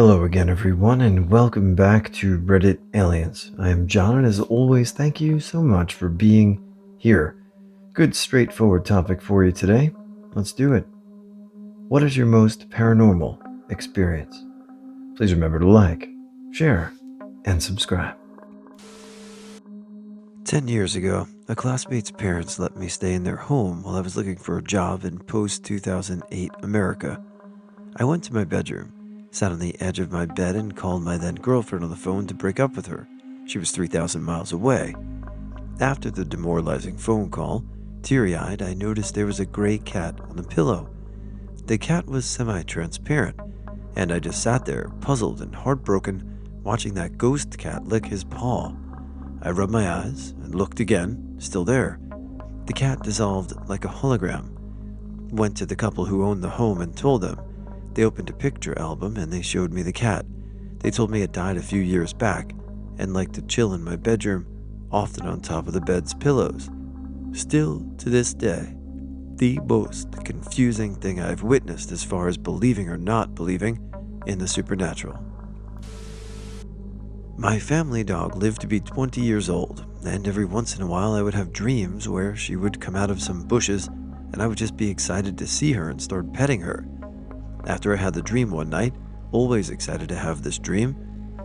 Hello again, everyone, and welcome back to Reddit Aliens. I am John, and as always, thank you so much for being here. Good, straightforward topic for you today. Let's do it. What is your most paranormal experience? Please remember to like, share, and subscribe. 10 years ago, a classmate's parents let me stay in their home while I was looking for a job in post 2008 America. I went to my bedroom, sat on the edge of my bed, and called my then girlfriend on the phone to break up with her. She was 3,000 miles away. After the demoralizing phone call, teary eyed, I noticed there was a gray cat on the pillow. The cat was semi transparent, and I just sat there, puzzled and heartbroken, watching that ghost cat lick his paw. I rubbed my eyes and looked again, still there. The cat dissolved like a hologram. Went to the couple who owned the home and told them. They opened a picture album and they showed me the cat. They told me it died a few years back and liked to chill in my bedroom, often on top of the bed's pillows. Still, to this day, the most confusing thing I've witnessed as far as believing or not believing in the supernatural. My family dog lived to be 20 years old, and every once in a while I would have dreams where she would come out of some bushes and I would just be excited to see her and start petting her. After I had the dream one night, always excited to have this dream,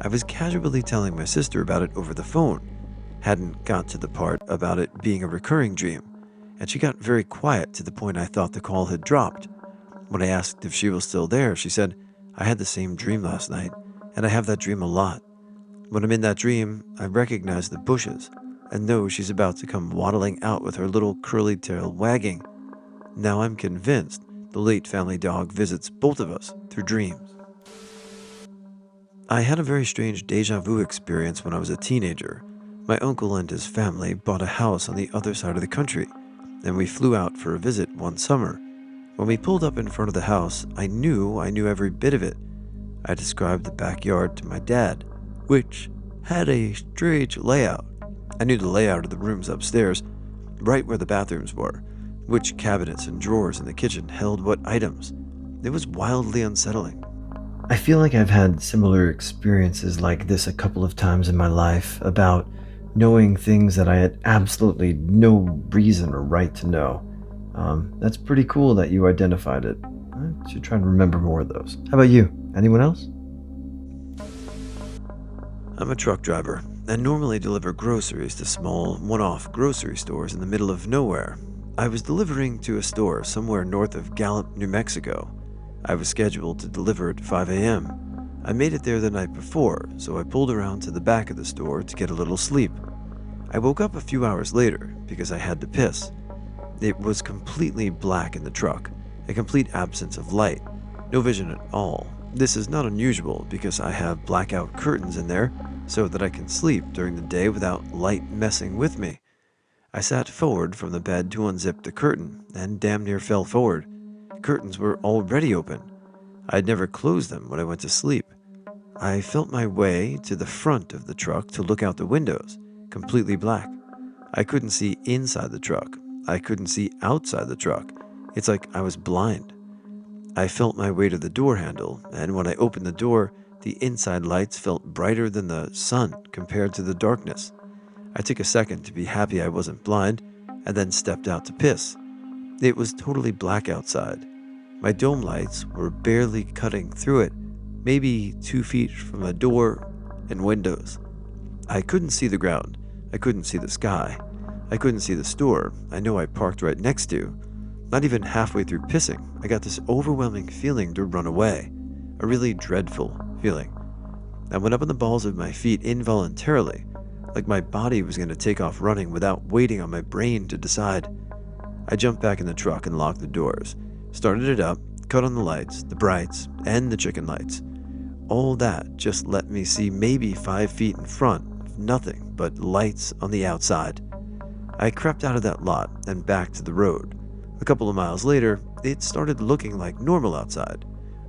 I was casually telling my sister about it over the phone. Hadn't got to the part about it being a recurring dream, and she got very quiet to the point I thought the call had dropped. When I asked if she was still there, she said, "I had the same dream last night, and I have that dream a lot. When I'm in that dream, I recognize the bushes and know she's about to come waddling out with her little curly tail wagging. Now I'm convinced the late family dog visits both of us through dreams." I had a very strange deja vu experience when I was a teenager. My uncle and his family bought a house on the other side of the country, and we flew out for a visit one summer. When we pulled up in front of the house, I knew every bit of it. I described the backyard to my dad, which had a strange layout. I knew the layout of the rooms upstairs, right where the bathrooms were, which cabinets and drawers in the kitchen held what items. It was wildly unsettling. I feel like I've had similar experiences like this a couple of times in my life about knowing things that I had absolutely no reason or right to know. That's pretty cool that you identified it. I should try to remember more of those. How about you? Anyone else? I'm a truck driver and normally deliver groceries to small, one-off grocery stores in the middle of nowhere. I was delivering to a store somewhere north of Gallup, New Mexico. I was scheduled to deliver at 5 a.m. I made it there the night before, so I pulled around to the back of the store to get a little sleep. I woke up a few hours later because I had to piss. It was completely black in the truck, a complete absence of light, no vision at all. This is not unusual because I have blackout curtains in there so that I can sleep during the day without light messing with me. I sat forward from the bed to unzip the curtain and damn near fell forward. Curtains were already open. I had never closed them when I went to sleep. I felt my way to the front of the truck to look out the windows, completely black. I couldn't see inside the truck. I couldn't see outside the truck. It's like I was blind. I felt my way to the door handle, and when I opened the door, the inside lights felt brighter than the sun compared to the darkness. I took a second to be happy I wasn't blind, and then stepped out to piss. It was totally black outside. My dome lights were barely cutting through it, maybe 2 feet from the door and windows. I couldn't see the ground. I couldn't see the sky. I couldn't see the store I know I parked right next to. Not even halfway through pissing, I got this overwhelming feeling to run away. A really dreadful feeling. I went up on the balls of my feet involuntarily, like my body was going to take off running without waiting on my brain to decide. I jumped back in the truck and locked the doors, started it up, cut on the lights, the brights, and the chicken lights. All that just let me see maybe 5 feet in front of nothing but lights on the outside. I crept out of that lot and back to the road. A couple of miles later, it started looking like normal outside.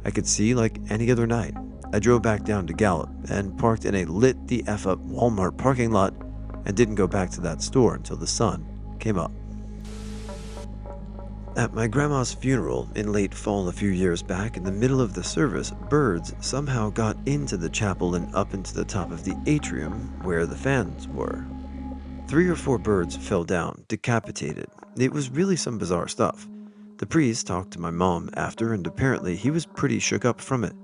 I could see like any other night. I drove back down to Gallup and parked in a lit the F up Walmart parking lot and didn't go back to that store until the sun came up. At my grandma's funeral in late fall a few years back, in the middle of the service, birds somehow got into the chapel and up into the top of the atrium where the fans were. 3 or 4 birds fell down, decapitated. It was really some bizarre stuff. The priest talked to my mom after, and apparently he was pretty shook up from it.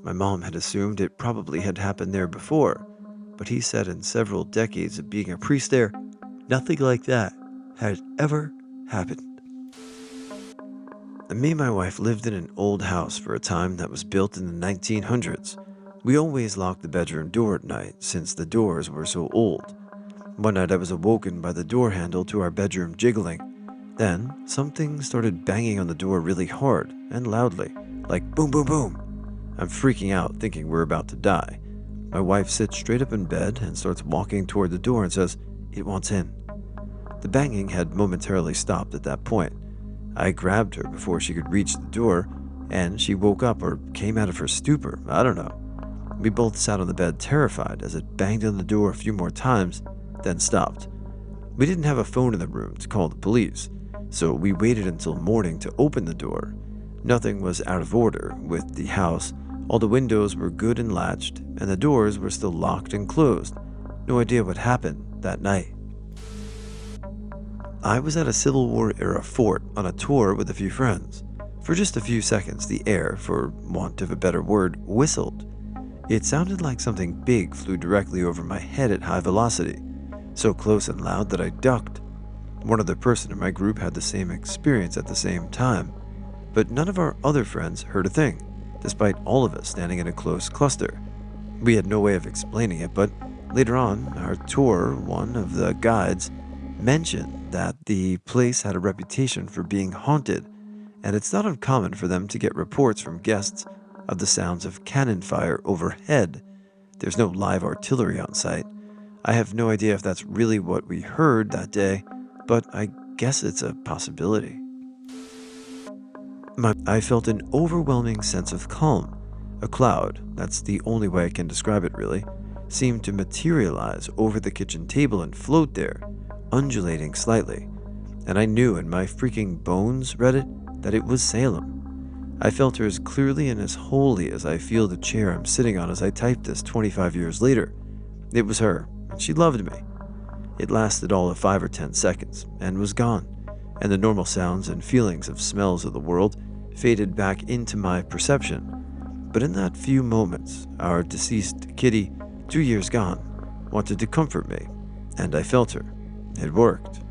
My mom had assumed it probably had happened there before, but he said in several decades of being a priest there, nothing like that had ever happened. And me and my wife lived in an old house for a time that was built in the 1900s. We always locked the bedroom door at night since the doors were so old. One night I was awoken by the door handle to our bedroom jiggling. Then something started banging on the door really hard and loudly, like boom, boom, boom. I'm freaking out, thinking we're about to die. My wife sits straight up in bed and starts walking toward the door and says, "It wants in." The banging had momentarily stopped at that point. I grabbed her before she could reach the door, and she woke up or came out of her stupor. I don't know. We both sat on the bed terrified as it banged on the door a few more times, then stopped. We didn't have a phone in the room to call the police, so we waited until morning to open the door. Nothing was out of order with the house. All the windows were good and latched, and the doors were still locked and closed. No idea what happened that night. I was at a Civil War era fort on a tour with a few friends. For just a few seconds, the air, for want of a better word, whistled. It sounded like something big flew directly over my head at high velocity, so close and loud that I ducked. One other person in my group had the same experience at the same time, but none of our other friends heard a thing, despite all of us standing in a close cluster. We had no way of explaining it, but later on, our tour, one of the guides mentioned that the place had a reputation for being haunted, and it's not uncommon for them to get reports from guests of the sounds of cannon fire overhead. There's no live artillery on site. I have no idea if that's really what we heard that day, but I guess it's a possibility. I felt an overwhelming sense of calm. A cloud, that's the only way I can describe it really, seemed to materialize over the kitchen table and float there, undulating slightly. And I knew in my freaking bones, read it, that it was Salem. I felt her as clearly and as wholly as I feel the chair I'm sitting on as I type this 25 years later. It was her, and she loved me. It lasted all of 5 or 10 seconds, and was gone, and the normal sounds and feelings of smells of the world faded back into my perception. But in that few moments, our deceased kitty, 2 years gone, wanted to comfort me, and I felt her. It worked.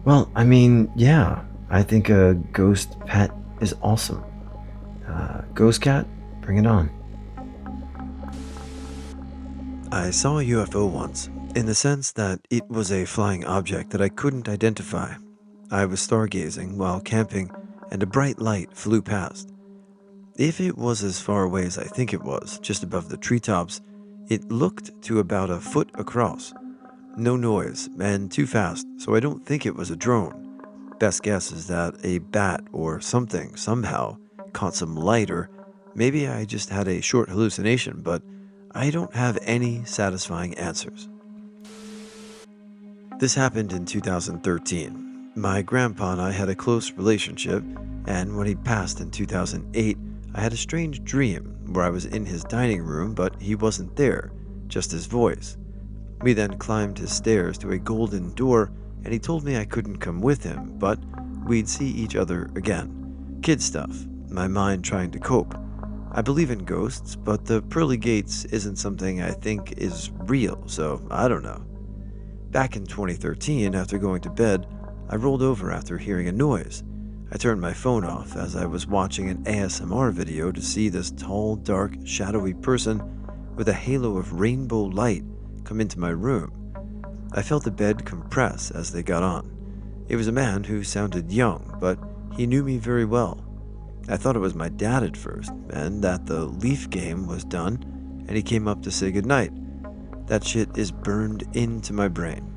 Well, I mean, yeah, I think a ghost pet is awesome. Ghost cat, bring it on. I saw a UFO once, in the sense that it was a flying object that I couldn't identify. I was stargazing while camping, and a bright light flew past. If it was as far away as I think it was, just above the treetops, it looked to about a foot across. No noise, and too fast, so I don't think it was a drone. Best guess is that a bat or something somehow caught some light, or maybe I just had a short hallucination, but I don't have any satisfying answers. This happened in 2013. My grandpa and I had a close relationship, and when he passed in 2008, I had a strange dream where I was in his dining room, but he wasn't there, just his voice. We then climbed his stairs to a golden door, and he told me I couldn't come with him, but we'd see each other again. Kid stuff, my mind trying to cope. I believe in ghosts, but the pearly gates isn't something I think is real, so I don't know. Back in 2013, after going to bed, I rolled over after hearing a noise. I turned my phone off as I was watching an ASMR video to see this tall, dark, shadowy person with a halo of rainbow light come into my room. I felt the bed compress as they got on. It was a man who sounded young, but he knew me very well. I thought it was my dad at first, and that the Leaf game was done, and he came up to say goodnight. That shit is burned into my brain.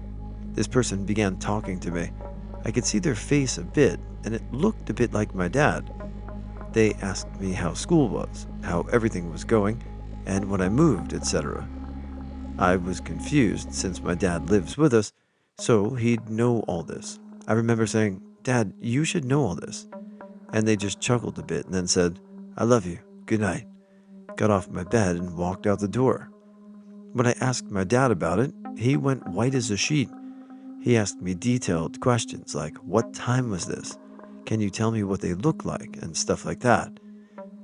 This person began talking to me. I could see their face a bit, and it looked a bit like my dad. They asked me how school was, how everything was going, and when I moved, etc. I was confused since my dad lives with us, so he'd know all this. I remember saying, Dad, you should know all this. And they just chuckled a bit and then said, I love you. Good night. Got off my bed and walked out the door. When I asked my dad about it, he went white as a sheet. He asked me detailed questions like, what time was this? Can you tell me what they look like? And stuff like that.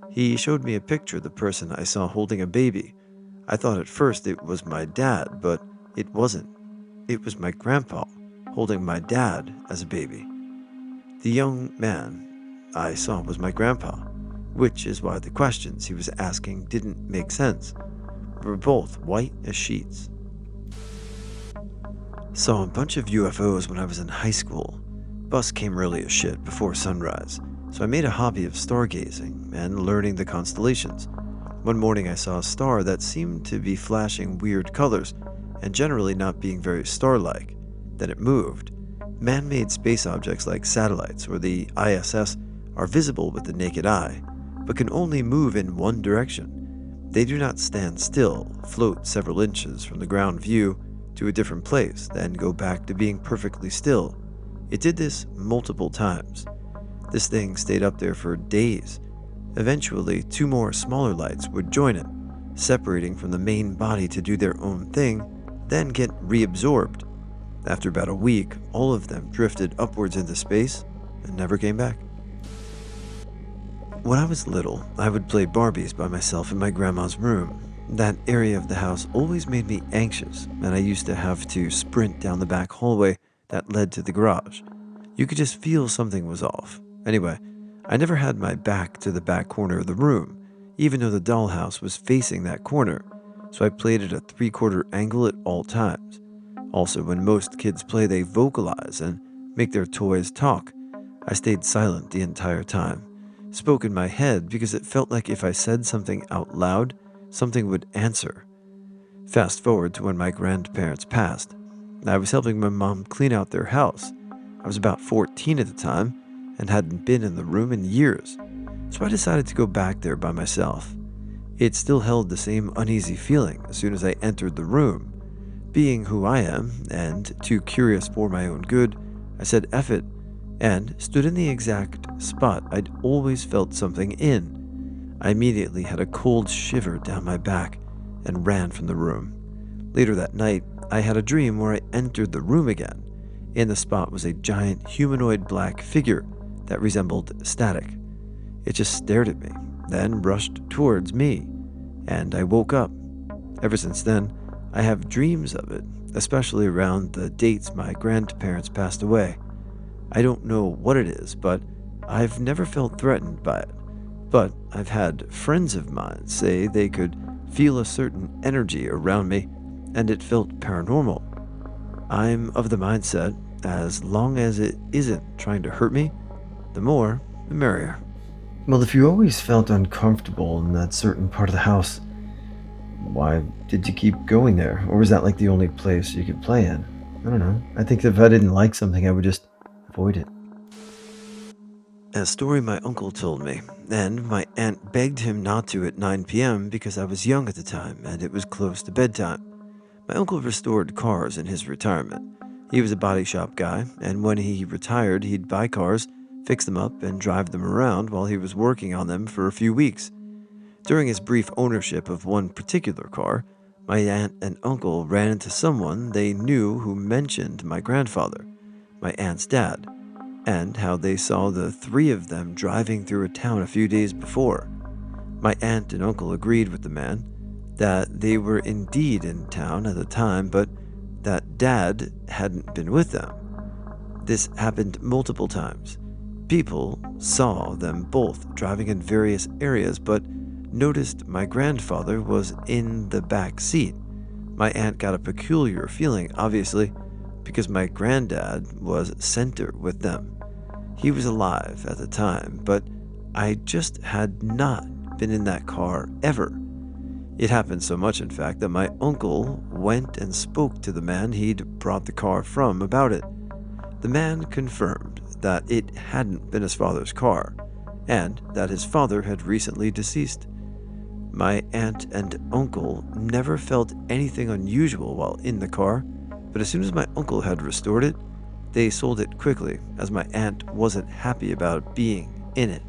He showed me a picture of the person I saw holding a baby. I thought at first it was my dad, but it wasn't. It was my grandpa holding my dad as a baby. The young man I saw was my grandpa, which is why the questions he was asking didn't make sense. We were both white as sheets. Saw a bunch of UFOs when I was in high school. Bus came early as shit before sunrise, so I made a hobby of stargazing and learning the constellations. One morning I saw a star that seemed to be flashing weird colors and generally not being very star-like. Then it moved. Man-made space objects like satellites or the ISS are visible with the naked eye, but can only move in one direction. They do not stand still, float several inches from the ground view to a different place, then go back to being perfectly still. It did this multiple times. This thing stayed up there for days. Eventually, 2 more smaller lights would join it, separating from the main body to do their own thing, then get reabsorbed. After about a week, all of them drifted upwards into space and never came back. When I was little, I would play Barbies by myself in my grandma's room. That area of the house always made me anxious, and I used to have to sprint down the back hallway that led to the garage. You could just feel something was off. Anyway, I never had my back to the back corner of the room, even though the dollhouse was facing that corner, so I played at a 3/4 angle at all times. Also, when most kids play, they vocalize and make their toys talk. I stayed silent the entire time. Spoke in my head because it felt like if I said something out loud, something would answer. Fast forward to when my grandparents passed. I was helping my mom clean out their house. I was about 14 at the time and hadn't been in the room in years, so I decided to go back there by myself. It still held the same uneasy feeling as soon as I entered the room. Being who I am, and too curious for my own good, I said F it, and stood in the exact spot I'd always felt something in. I immediately had a cold shiver down my back and ran from the room. Later that night, I had a dream where I entered the room again. In the spot was a giant humanoid black figure that resembled static. It just stared at me, then rushed towards me, and I woke up. Ever since then, I have dreams of it, especially around the dates my grandparents passed away. I don't know what it is, but I've never felt threatened by it. But I've had friends of mine say they could feel a certain energy around me, and it felt paranormal. I'm of the mindset, as long as it isn't trying to hurt me, the more, the merrier. Well, if you always felt uncomfortable in that certain part of the house, why did you keep going there? Or was that like the only place you could play in? I don't know. I think if I didn't like something, I would just avoid it. A story my uncle told me, and my aunt begged him not to at 9 p.m. because I was young at the time and it was close to bedtime. My uncle restored cars in his retirement. He was a body shop guy, and when he retired, he'd buy cars, fix them up, and drive them around while he was working on them for a few weeks. During his brief ownership of one particular car, my aunt and uncle ran into someone they knew who mentioned my grandfather, my aunt's dad, and how they saw the 3 of them driving through a town a few days before. My aunt and uncle agreed with the man that they were indeed in town at the time, but that Dad hadn't been with them. This happened multiple times. People saw them both driving in various areas, but noticed my grandfather was in the back seat. My aunt got a peculiar feeling, obviously, because my granddad was center with them. He was alive at the time, but I just had not been in that car ever. It happened so much, in fact, that my uncle went and spoke to the man he'd brought the car from about it. The man confirmed that it hadn't been his father's car, and that his father had recently deceased. My aunt and uncle never felt anything unusual while in the car, but as soon as my uncle had restored it, They sold it quickly, as my aunt wasn't happy about being in it.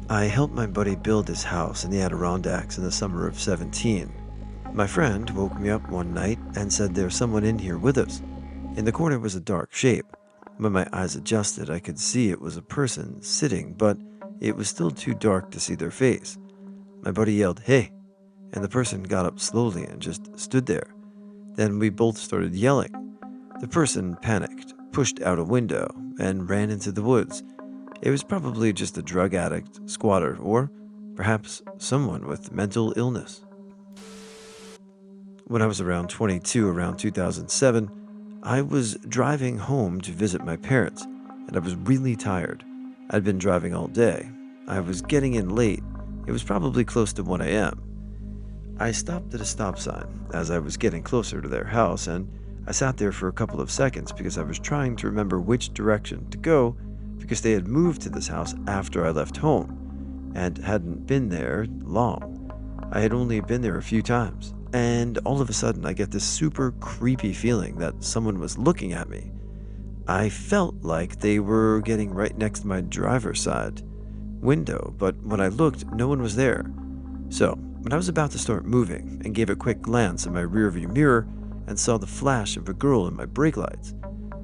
I helped my buddy build his house in the Adirondacks in the summer of 17. My friend woke me up one night and said there's someone in here with us. In the corner was a dark shape. When my eyes adjusted, I could see it was a person sitting, but it was still too dark to see their face. My buddy yelled, "Hey!" and the person got up slowly and just stood there. Then we both started yelling. The person panicked, pushed out a window, and ran into the woods. It was probably just a drug addict, squatter, or perhaps someone with mental illness. When I was around 22, around 2007, I was driving home to visit my parents, and I was really tired. I'd been driving all day. I was getting in late. It was probably close to 1 a.m. I stopped at a stop sign as I was getting closer to their house, and I sat there for a couple of seconds because I was trying to remember which direction to go because they had moved to this house after I left home and hadn't been there long. I had only been there a few times, and all of a sudden I get this super creepy feeling that someone was looking at me. I felt like they were getting right next to my driver's side window, but when I looked, no one was there. So, when I was about to start moving and gave a quick glance in my rearview mirror and saw the flash of a girl in my brake lights,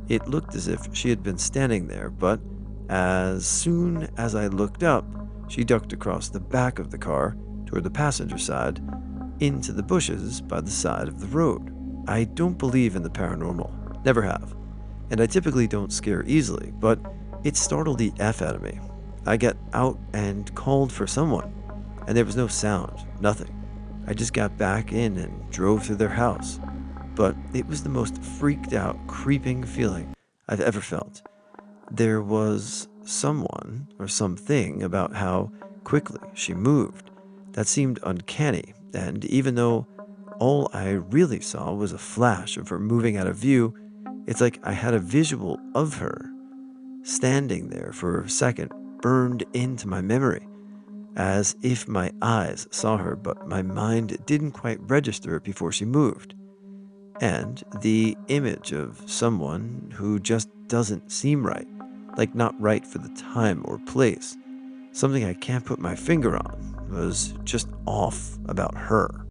it looked as if she had been standing there, but as soon as I looked up, she ducked across the back of the car toward the passenger side into the bushes by the side of the road. I don't believe in the paranormal, never have, and I typically don't scare easily, but it startled the F out of me. I got out and called for someone, and there was no sound, nothing. I just got back in and drove to their house, but it was the most freaked out, creeping feeling I've ever felt. There was someone or something about how quickly she moved that seemed uncanny, and even though all I really saw was a flash of her moving out of view, it's like I had a visual of her standing there for a second burned into my memory, as if my eyes saw her, but my mind didn't quite register it before she moved. And the image of someone who just doesn't seem right, like not right for the time or place, something I can't put my finger on, was just off about her.